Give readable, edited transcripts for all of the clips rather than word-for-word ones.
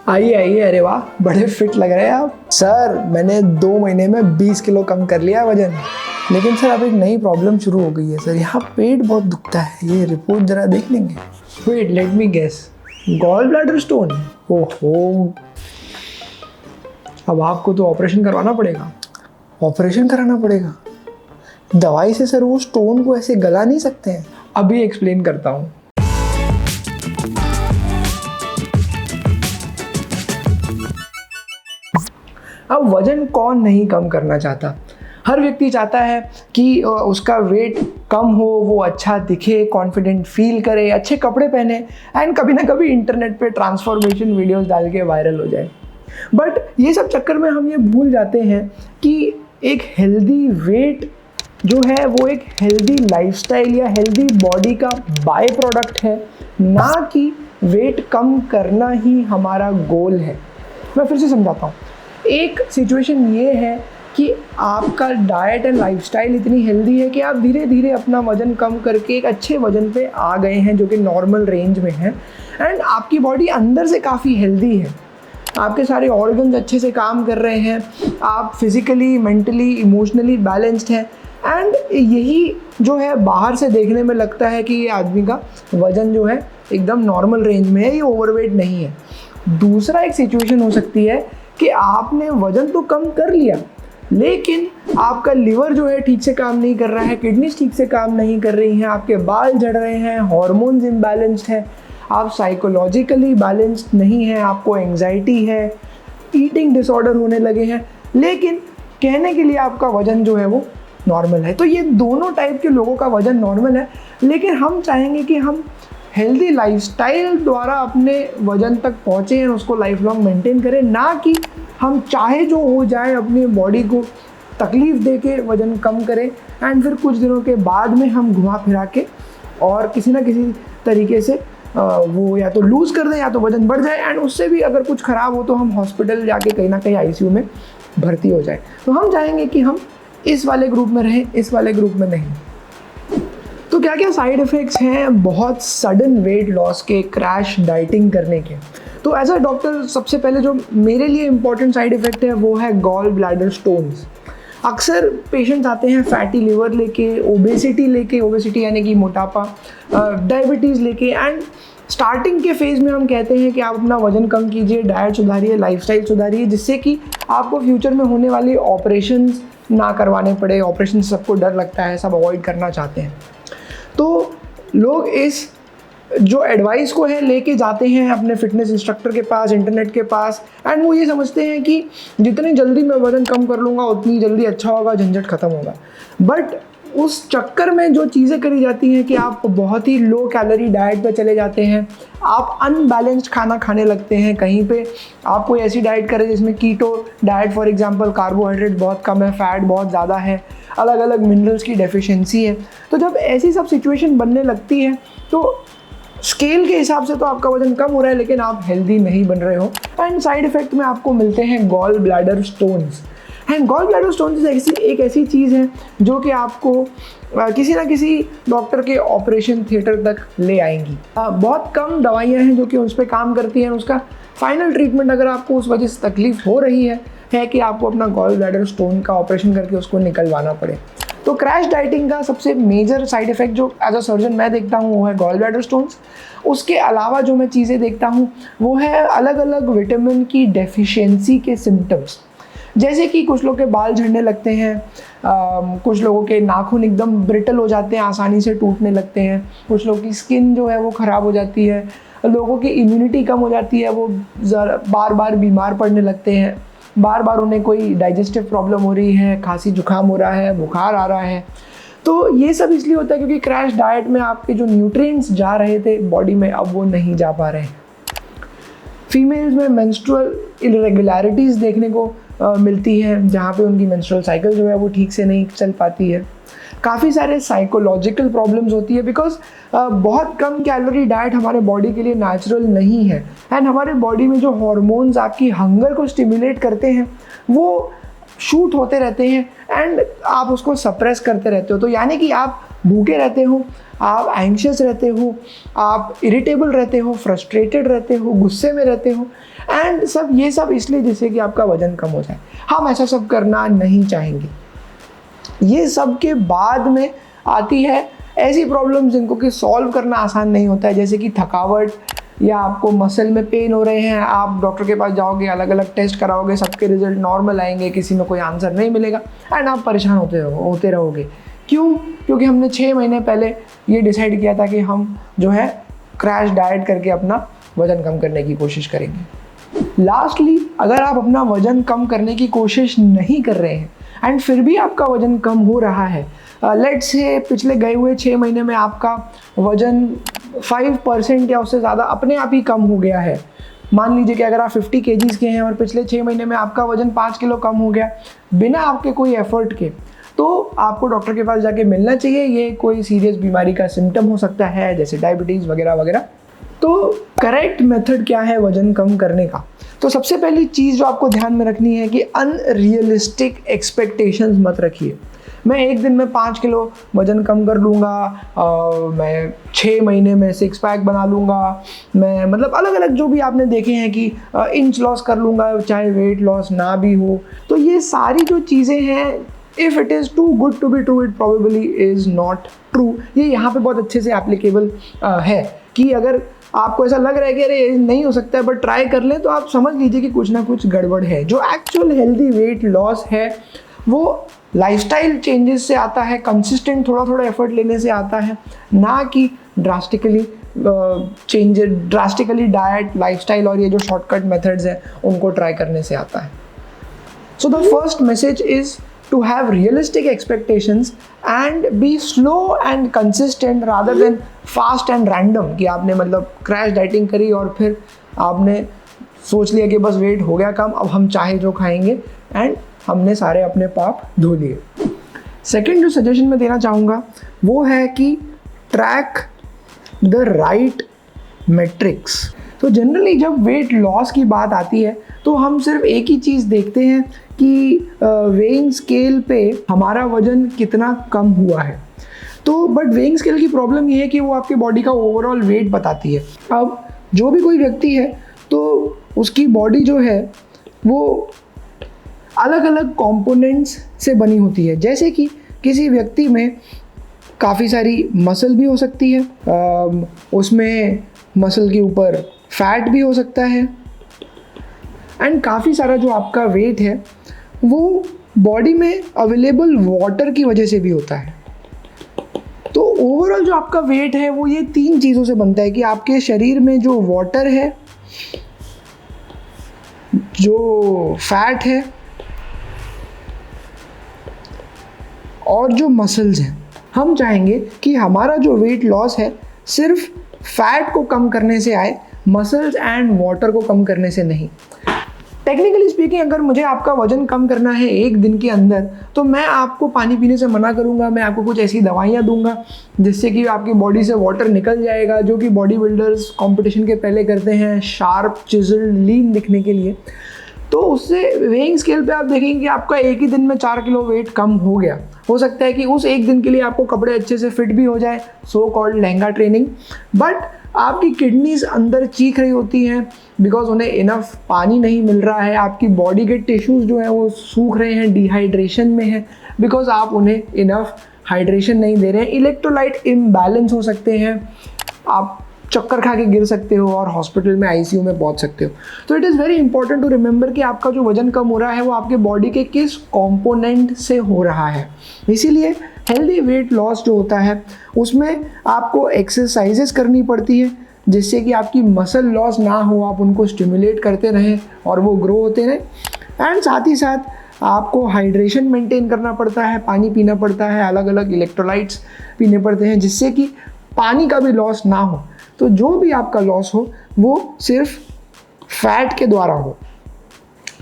आइए आइए, अरे वाह, बड़े फिट लग रहे हैं आप। सर मैंने 2 महीने में 20 किलो कम कर लिया वजन। लेकिन सर अब एक नई प्रॉब्लम शुरू हो गई है सर, यहाँ पेट बहुत दुखता है। ये रिपोर्ट जरा देख लेंगे? Wait, let me guess, gall bladder stone. ओहो, अब आपको तो ऑपरेशन करवाना पड़ेगा। ऑपरेशन कराना पड़ेगा? दवाई से सर वो स्टोन को ऐसे गला नहीं सकते हैं। अभी एक्सप्लेन करता हूँ। अब वजन कौन नहीं कम करना चाहता? हर व्यक्ति चाहता है कि उसका वेट कम हो, वो अच्छा दिखे, कॉन्फिडेंट फील करे, अच्छे कपड़े पहने एंड कभी ना कभी इंटरनेट पे ट्रांसफॉर्मेशन वीडियोस डाल के वायरल हो जाए। बट ये सब चक्कर में हम ये भूल जाते हैं कि एक हेल्दी वेट जो है वो एक हेल्दी लाइफस्टाइल या हेल्दी बॉडी का बाय प्रोडक्ट है, ना कि वेट कम करना ही हमारा गोल है। मैं फिर से समझाता हूँ। एक सिचुएशन ये है कि आपका डाइट एंड लाइफस्टाइल इतनी हेल्दी है कि आप धीरे धीरे अपना वजन कम करके एक अच्छे वजन पे आ गए हैं जो कि नॉर्मल रेंज में है एंड आपकी बॉडी अंदर से काफ़ी हेल्दी है। आपके सारे ऑर्गन्स अच्छे से काम कर रहे हैं, आप फिजिकली, मेंटली, इमोशनली बैलेंस्ड हैं एंड यही जो है बाहर से देखने में लगता है कि ये आदमी का वजन जो है एकदम नॉर्मल रेंज में है, ये ओवरवेट नहीं है। दूसरा एक सिचुएशन हो सकती है कि आपने वजन तो कम कर लिया लेकिन आपका लिवर जो है ठीक से काम नहीं कर रहा है, किडनीज ठीक से काम नहीं कर रही हैं, आपके बाल झड़ रहे हैं, हार्मोन्स इम्बैलेंस्ड है, आप साइकोलॉजिकली बैलेंस्ड नहीं हैं, आपको एंजाइटी है, ईटिंग डिसऑर्डर होने लगे हैं, लेकिन कहने के लिए आपका वजन जो है वो नॉर्मल है। तो ये दोनों टाइप के लोगों का वजन नॉर्मल है, लेकिन हम चाहेंगे कि हम हेल्दी लाइफस्टाइल द्वारा अपने वजन तक पहुँचे हैं, उसको लाइफ लॉन्ग मेंटेन करें, ना कि हम चाहे जो हो जाए अपनी बॉडी को तकलीफ़ दे के वज़न कम करें एंड फिर कुछ दिनों के बाद में हम घुमा फिरा के और किसी ना किसी तरीके से वो या तो लूज़ कर दें या तो वज़न बढ़ जाए एंड उससे भी अगर कुछ ख़राब हो तो हम हॉस्पिटल जाके कहीं ना कहीं आईसीयू में भर्ती हो जाए। तो हम चाहेंगे कि हम इस वाले ग्रुप में रहें, इस वाले ग्रुप में नहीं। तो क्या क्या साइड इफ़ेक्ट्स हैं बहुत सडन वेट लॉस के, क्रैश डाइटिंग करने के? तो एज अ डॉक्टर सबसे पहले जो मेरे लिए इम्पॉर्टेंट साइड इफ़ेक्ट है वो है गॉल ब्लैडर स्टोन्स। अक्सर पेशेंट्स आते हैं फैटी लिवर लेके, ओबेसिटी यानी कि मोटापा, डायबिटीज़ लेके एंड स्टार्टिंग के फेज़ में हम कहते हैं कि आप अपना वजन कम कीजिए, डाइट सुधारिए, लाइफस्टाइल सुधारिए, जिससे कि आपको फ्यूचर में होने वाली ऑपरेशंस ना करवाने पड़े। ऑपरेशन सबको डर लगता है, सब अवॉइड करना चाहते हैं। तो लोग इस जो एडवाइस को है लेके जाते हैं अपने फिटनेस इंस्ट्रक्टर के पास, इंटरनेट के पास एंड वो ये समझते हैं कि जितनी जल्दी मैं वज़न कम कर लूँगा उतनी जल्दी अच्छा होगा, झंझट ख़त्म होगा। बट उस चक्कर में जो चीज़ें करी जाती हैं कि आप बहुत ही लो कैलोरी डाइट पे चले जाते हैं, आप अनबैलेंस्ड खाना खाने लगते हैं। कहीं पे आप कोई ऐसी डाइट करें जिसमें keto diet for example, carbohydrate बहुत कम है, फैट बहुत ज़्यादा है, अलग अलग मिनरल्स की डेफिशिएंसी है। तो जब ऐसी सब सिचुएशन बनने लगती है तो स्केल के हिसाब से तो आपका वजन कम हो रहा है लेकिन आप हेल्दी नहीं बन रहे हो एंड साइड इफ़ेक्ट में आपको मिलते हैं gall bladder stones. And gall bladder stones एक ऐसी चीज़ है जो कि आपको किसी ना किसी डॉक्टर के ऑपरेशन थिएटर तक ले आएंगी। बहुत कम दवाइयाँ हैं जो कि उस पर काम करती हैं। उसका फाइनल ट्रीटमेंट अगर आपको उस वजह से तकलीफ हो रही है कि आपको अपना गॉल ब्लैडर स्टोन का ऑपरेशन करके उसको निकलवाना पड़े। तो क्रैश डाइटिंग का सबसे मेजर साइड इफ़ेक्ट जो एज अ सर्जन मैं देखता हूँ वो है गॉल ब्लैडर स्टोन्स। उसके अलावा जो मैं चीज़ें देखता हूँ वो है अलग अलग विटामिन की डेफिशिएंसी के सिम्टम्स, जैसे कि कुछ लोग के बाल झड़ने लगते हैं, कुछ लोगों के नाखून एकदम ब्रिटल हो जाते हैं, आसानी से टूटने लगते हैं, कुछ लोगों की स्किन जो है वो ख़राब हो जाती है, लोगों की इम्यूनिटी कम हो जाती है, वो बार बार बीमार पड़ने लगते हैं, बार बार उन्हें कोई डाइजेस्टिव प्रॉब्लम हो रही है, खांसी जुकाम हो रहा है, बुखार आ रहा है। तो ये सब इसलिए होता है क्योंकि क्रैश डाइट में आपके जो न्यूट्रिएंट्स जा रहे थे बॉडी में अब वो नहीं जा पा रहे हैं। फीमेल्स में मेंस्ट्रुअल इरेगुलरिटीज़ देखने को मिलती है जहाँ पे उनकी मेंस्ट्रुअल साइकिल जो है वो ठीक से नहीं चल पाती है। काफ़ी सारे साइकोलॉजिकल प्रॉब्लम्स होती है बिकॉज बहुत कम कैलोरी डाइट हमारे बॉडी के लिए नेचुरल नहीं है एंड हमारे बॉडी में जो हार्मोन्स आपकी हंगर को स्टिमुलेट करते हैं वो शूट होते रहते हैं एंड आप उसको सप्रेस करते रहते हो। तो यानी कि आप भूखे रहते हो, आप एंग्शियस रहते हो, आप इरिटेबल रहते हो, फ्रस्ट्रेटेड रहते हो, गुस्से में रहते हो, एंड ये सब इसलिए जिससे कि आपका वज़न कम हो जाए। हम ऐसा सब करना नहीं चाहेंगे। ये सब के बाद में आती है ऐसी प्रॉब्लम्स जिनको कि सॉल्व करना आसान नहीं होता है, जैसे कि थकावट, या आपको मसल में पेन हो रहे हैं, आप डॉक्टर के पास जाओगे, अलग अलग टेस्ट कराओगे, सबके रिजल्ट नॉर्मल आएंगे, किसी में कोई आंसर नहीं मिलेगा, एंड आप परेशान होते रहोगे। क्यों? क्योंकि हमने 6 महीने पहले ये डिसाइड किया था कि हम जो है क्रैश डाइट करके अपना वज़न कम करने की कोशिश करेंगे। लास्टली, अगर आप अपना वज़न कम करने की कोशिश नहीं कर रहे हैं एंड फिर भी आपका वज़न कम हो रहा है, लेट्स से पिछले गए हुए 6 महीने में आपका वज़न 5% या उससे ज़्यादा अपने आप ही कम हो गया है। मान लीजिए कि अगर आप 50 kgs के हैं और पिछले 6 महीने में आपका वज़न 5 किलो कम हो गया बिना आपके कोई एफर्ट के, तो आपको डॉक्टर के पास जाके मिलना चाहिए। ये कोई सीरियस बीमारी का सिम्टम हो सकता है, जैसे डायबिटीज़ वगैरह वगैरह। तो करेक्ट मेथड क्या है वज़न कम करने का? तो सबसे पहली चीज़ जो आपको ध्यान में रखनी है कि अनरियलिस्टिक एक्सपेक्टेशंस मत रखिए। मैं एक दिन में 5 किलो वज़न कम कर लूँगा, मैं 6 महीने में 6 पैक बना लूँगा, मैं मतलब अलग अलग जो भी आपने देखे हैं कि इंच लॉस कर लूँगा चाहे वेट लॉस ना भी हो। तो ये सारी जो चीज़ें हैं, if it is too good to be true, it probably is not true. ये यहाँ पे बहुत अच्छे से एप्लीकेबल है कि अगर आपको ऐसा लग रहा है कि अरे नहीं हो सकता है बट ट्राई कर लें, तो आप समझ लीजिए कि कुछ ना कुछ गड़बड़ है। जो एक्चुअल हेल्दी वेट लॉस है वो लाइफस्टाइल चेंजेस से आता है, कंसिस्टेंट थोड़ा थोड़ा एफर्ट लेने से आता है, ना कि ड्रास्टिकली डाइट, लाइफस्टाइल और ये जो शॉर्टकट मेथड्स हैं उनको ट्राई करने से आता है। So the first message is to have realistic expectations and be slow and consistent rather than fast and random कि आपने मतलब क्रैश डाइटिंग करी और फिर आपने सोच लिया कि बस वेट हो गया कम, अब हम चाहे जो खाएंगे, एंड हमने सारे अपने पाप धो लिए। सेकेंड जो सजेशन मैं देना चाहूँगा वो है कि ट्रैक द राइट मेट्रिक्स। तो जनरली जब वेट लॉस की बात आती है तो हम सिर्फ एक ही चीज़ देखते हैं कि वेइंग स्केल पे हमारा वज़न कितना कम हुआ है। तो बट वेइंग स्केल की प्रॉब्लम ये है कि वो आपकी बॉडी का ओवरऑल वेट बताती है। अब जो भी कोई व्यक्ति है तो उसकी बॉडी जो है वो अलग अलग कंपोनेंट्स से बनी होती है। जैसे कि किसी व्यक्ति में काफ़ी सारी मसल भी हो सकती है, उसमें मसल के ऊपर फैट भी हो सकता है, एंड काफ़ी सारा जो आपका वेट है वो बॉडी में अवेलेबल वाटर की वजह से भी होता है। तो ओवरऑल जो आपका वेट है वो ये 3 चीज़ों से बनता है कि आपके शरीर में जो वाटर है, जो फैट है और जो मसल्स हैं। हम चाहेंगे कि हमारा जो वेट लॉस है सिर्फ फैट को कम करने से आए, मसल्स एंड वाटर को कम करने से नहीं। टेक्निकली स्पीकिंग, अगर मुझे आपका वज़न कम करना है एक दिन के अंदर, तो मैं आपको पानी पीने से मना करूंगा, मैं आपको कुछ ऐसी दवाइयाँ दूंगा जिससे कि आपकी बॉडी से वाटर निकल जाएगा, जो कि बॉडी बिल्डर्स कंपटीशन के पहले करते हैं शार्प, चिजल्ड, लीन दिखने के लिए। तो उससे वेइंग स्केल पे आप देखेंगे कि आपका एक ही दिन में 4 किलो वेट कम हो गया। हो सकता है कि उस एक दिन के लिए आपको कपड़े अच्छे से फिट भी हो जाए, so called lehenga training, but आपकी किडनीज अंदर चीख रही होती हैं बिकॉज उन्हें इनफ पानी नहीं मिल रहा है, आपकी बॉडी के टिश्यूज़ जो हैं वो सूख रहे हैं, डिहाइड्रेशन में है बिकॉज आप उन्हें इनफ हाइड्रेशन नहीं दे रहे हैं। इलेक्ट्रोलाइट इम्बैलेंस हो सकते हैं, आप चक्कर खा के गिर सकते हो और हॉस्पिटल में आईसीयू में पहुंच सकते हो। तो it is very important to remember कि आपका जो वजन कम हो रहा है वो आपके बॉडी के किस कंपोनेंट से हो रहा है। इसीलिए हेल्दी वेट लॉस जो होता है उसमें आपको एक्सरसाइजेस करनी पड़ती है जिससे कि आपकी मसल लॉस ना हो, आप उनको स्टिमुलेट करते रहें और वो ग्रो होते रहें। एंड साथ ही साथ आपको हाइड्रेशन मेंटेन करना पड़ता है, पानी पीना पड़ता है, अलग अलग इलेक्ट्रोलाइट्स पीने पड़ते हैं जिससे कि पानी का भी लॉस ना हो। तो जो भी आपका लॉस हो वो सिर्फ फैट के द्वारा हो,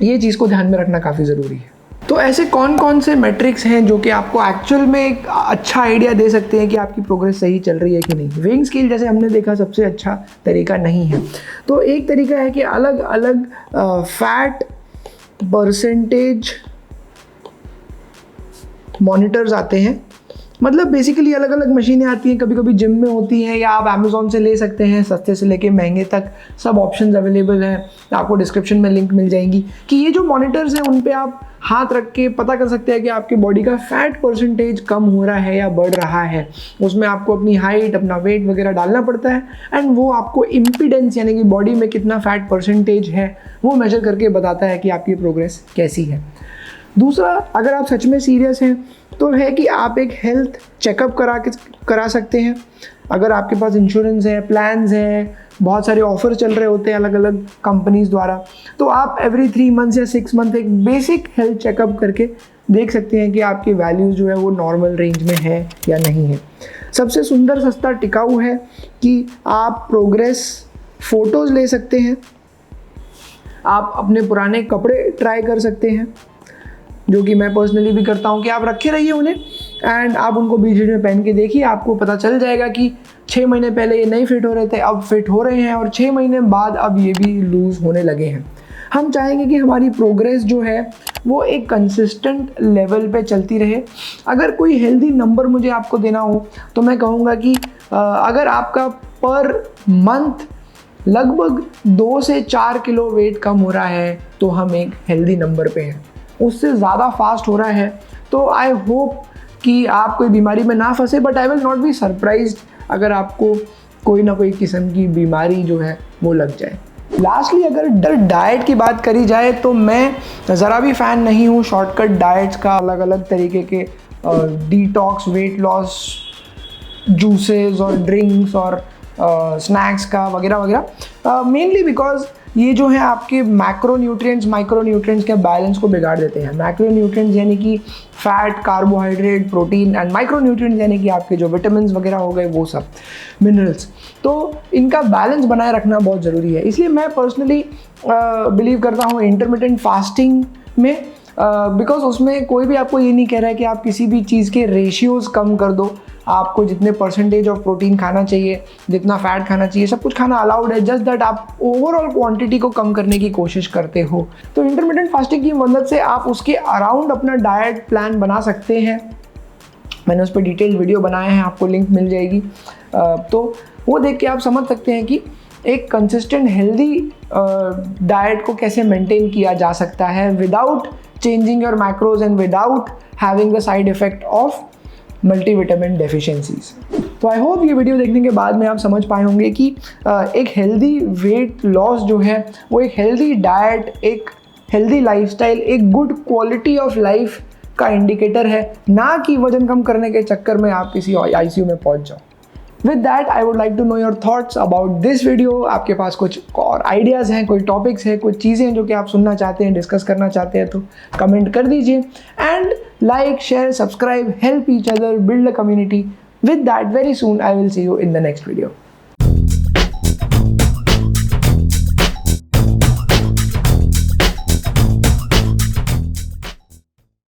ये चीज़ को ध्यान में रखना काफ़ी ज़रूरी है। तो ऐसे कौन कौन से मैट्रिक्स हैं जो कि आपको एक्चुअल में एक अच्छा आइडिया दे सकते हैं कि आपकी प्रोग्रेस सही चल रही है कि नहीं। वेइंग स्केल जैसे हमने देखा सबसे अच्छा तरीका नहीं है। तो एक तरीका है कि अलग अलग फैट परसेंटेज मॉनिटर्स आते हैं मतलब बेसिकली अलग अलग मशीनें आती हैं, कभी कभी जिम में होती हैं या आप अमेज़ॉन से ले सकते हैं, सस्ते से लेके महंगे तक सब ऑप्शंस अवेलेबल हैं। आपको डिस्क्रिप्शन में लिंक मिल जाएंगी कि ये जो मॉनिटर्स हैं उन पे आप हाथ रख के पता कर सकते हैं कि आपकी बॉडी का फैट परसेंटेज कम हो रहा है या बढ़ रहा है। उसमें आपको अपनी हाइट, अपना वेट वगैरह डालना पड़ता है एंड वो आपको इम्पीडेंस यानी कि बॉडी में कितना फैट परसेंटेज है वो मेजर करके बताता है कि आपकी प्रोग्रेस कैसी है। दूसरा, अगर आप सच में सीरियस हैं तो है कि आप एक हेल्थ चेकअप करा सकते हैं। अगर आपके पास इंश्योरेंस है, प्लान्स हैं, बहुत सारे ऑफर चल रहे होते हैं अलग अलग कंपनीज़ द्वारा, तो आप एवरी 3 मंथ्स या 6 मंथ एक बेसिक हेल्थ चेकअप करके देख सकते हैं कि आपकी वैल्यूज़ जो है वो नॉर्मल रेंज में है या नहीं है। सबसे सुंदर, सस्ता, टिकाऊ है कि आप प्रोग्रेस फ़ोटोज़ ले सकते हैं, आप अपने पुराने कपड़े ट्राई कर सकते हैं, जो कि मैं पर्सनली भी करता हूँ कि आप रखे रहिए उन्हें एंड आप उनको बीच बीच में पहन के देखिए। आपको पता चल जाएगा कि 6 महीने पहले ये नहीं फिट हो रहे थे, अब फिट हो रहे हैं, और 6 महीने बाद अब ये भी लूज़ होने लगे हैं। हम चाहेंगे कि हमारी प्रोग्रेस जो है वो एक कंसिस्टेंट लेवल पे चलती रहे। अगर कोई हेल्दी नंबर मुझे आपको देना हो तो मैं कहूँगा कि अगर आपका पर मंथ लगभग 2 से 4 किलो वेट कम हो रहा है तो हम एक हेल्दी नंबर पे हैं। उससे ज़्यादा फास्ट हो रहा है तो आई होप कि आप कोई बीमारी में ना फंसे, but I will not be surprised अगर आपको कोई ना कोई किस्म की बीमारी जो है वो लग जाए। लास्टली, अगर डाइट की बात करी जाए तो मैं ज़रा भी फ़ैन नहीं हूँ शॉर्टकट डाइट्स का, अलग अलग तरीके के डिटॉक्स, वेट लॉस जूसेस और ड्रिंक्स और स्नैक्स का वगैरह वगैरह, मेनली बिकॉज ये जो है आपके मैक्रोन्यूट्रिएंट्स, माइक्रोन्यूट्रिएंट्स के बैलेंस को बिगाड़ देते हैं। मैक्रोन्यूट्रिएंट्स यानी कि fat, carbohydrate, protein, and micronutrients यानी कि आपके जो विटामिन्स वगैरह हो गए वो सब, मिनरल्स। तो इनका बैलेंस बनाए रखना बहुत ज़रूरी है। इसलिए मैं पर्सनली बिलीव करता हूँ इंटरमिटेंट फास्टिंग में, बिकॉज उसमें कोई भी आपको ये नहीं कह रहा है कि आप किसी भी चीज़ के रेशियोज़ कम कर दो। आपको जितने परसेंटेज ऑफ प्रोटीन खाना चाहिए, जितना फैट खाना चाहिए, सब कुछ खाना अलाउड है, जस्ट दैट आप ओवरऑल क्वांटिटी को कम करने की कोशिश करते हो। तो इंटरमिटेंट फास्टिंग की मदद से आप उसके अराउंड अपना डाइट प्लान बना सकते हैं। मैंने उस पर डिटेल वीडियो बनाए हैं, आपको लिंक मिल जाएगी, तो वो देख के आप समझ सकते हैं कि एक कंसिस्टेंट हेल्दी डाइट को कैसे मेंटेन किया जा सकता है without changing your macros and without having the side effect of multivitamin deficiencies. तो आई होप ये वीडियो देखने के बाद में आप समझ पाए होंगे कि एक हेल्दी वेट लॉस जो है वो एक हेल्दी डाइट, एक हेल्दी लाइफस्टाइल, एक गुड क्वालिटी ऑफ लाइफ का इंडिकेटर है, ना कि वजन कम करने के चक्कर में आप किसी ICU में पहुंच जाओ। With that I would like to know your thoughts about this video. आपके पास कुछ और आइडियाज़ हैं, कोई टॉपिक्स हैं, कुछ चीज़ें हैं जो कि आप सुनना चाहते हैं, डिस्कस करना चाहते हैं, तो कमेंट कर दीजिए and like, share, subscribe, help each other, build a community. With that, very soon I will see you in the next video.